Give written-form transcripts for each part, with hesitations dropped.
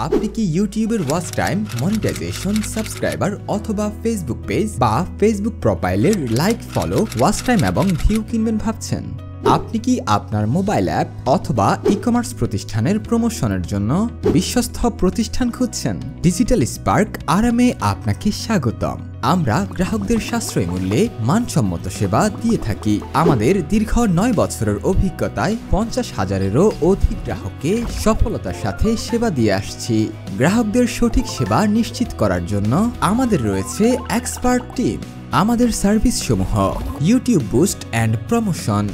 আপনি কি ইউটিউবের ওয়াচ টাইম, মনিটাইজেশন, সাবস্ক্রাইবার অথবা ফেসবুক পেজ বা ফেসবুক প্রোফাইলের লাইক, ফলো, ওয়াচ টাইম এবং ভিউ কিনবেন ভাবছেন? আপনি কি আপনার মোবাইল অ্যাপ অথবা ই-কমার্স প্রতিষ্ঠানের প্রমোশনের জন্য বিশ্বস্ত প্রতিষ্ঠান খুঁজছেন? ডিজিটাল স্পার্ক আরএমে আপনাকে স্বাগতম। আমরা গ্রাহকদের সাশ্রয়ী মূল্যে মানসম্মত সেবা দিয়ে থাকি। আমাদের দীর্ঘ 9 বছরের অভিজ্ঞতায় 50,000-এরও অধিক গ্রাহককে সফলতার সাথে সেবা দিয়ে আসছি। গ্রাহকদের সঠিক সেবা নিশ্চিত করার জন্য আমাদের রয়েছে এক্সপার্ট টিম। আমাদের সার্ভিস সমূহ: YouTube boost and promotion,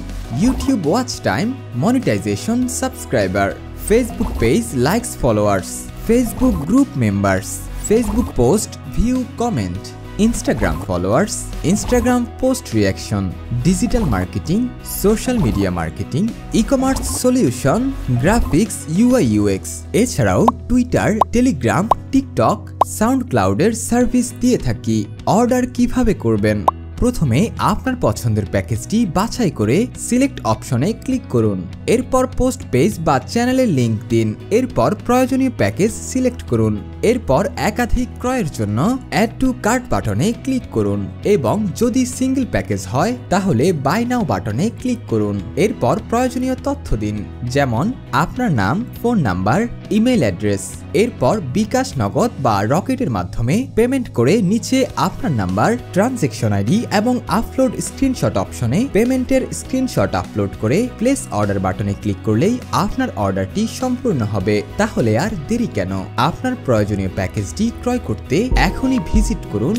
YouTube watch time, monetization, subscriber, Facebook page likes, followers, Facebook group members, Facebook post view, comment, Instagram followers, Instagram post reaction, digital marketing, social media marketing, e-commerce solution, graphics, UI UX, এছাড়াও Twitter, Telegram, TikTok, sound ক্লাউডের service দিয়ে থাকি। Order কিভাবে করবেন? প্রথমে আপনার পছন্দের প্যাকেজটি বাছাই করে সিলেক্ট অপশনে ক্লিক করুন। এরপর পোস্ট পেজ বা চ্যানেলের লিংক দিন। এরপর প্রয়োজনীয় প্যাকেজ সিলেক্ট করুন। এরপর একাধিক ক্রয়ের জন্য অ্যাড টু কার্ট বাটনে ক্লিক করুন এবং যদি সিঙ্গেল প্যাকেজ হয় তাহলে বাই নাও বাটনে ক্লিক করুন। এরপর প্রয়োজনীয় তথ্য দিন, যেমন আপনার নাম, ফোন নাম্বার, ইমেল অ্যাড্রেস। এরপর বিকাশ, নগদ বা রকেটের মাধ্যমে পেমেন্ট করে নিচে আপনার নাম্বার, ট্রানজ্যাকশন আইডি এবং আপলোড স্ক্রিনশট অপশনে পেমেন্টের স্ক্রিনশট আপলোড করে প্লেস অর্ডার বাটনে ক্লিক করলেই আপনার অর্ডারটি সম্পূর্ণ হবে। তাহলে আর দেরি কেন? আপনার প্রয়োজনীয় প্যাকেজটি ক্রয় করতে এখনই ভিজিট করুন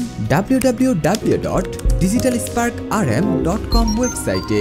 www.digitalsparkrm.com ওয়েবসাইটে।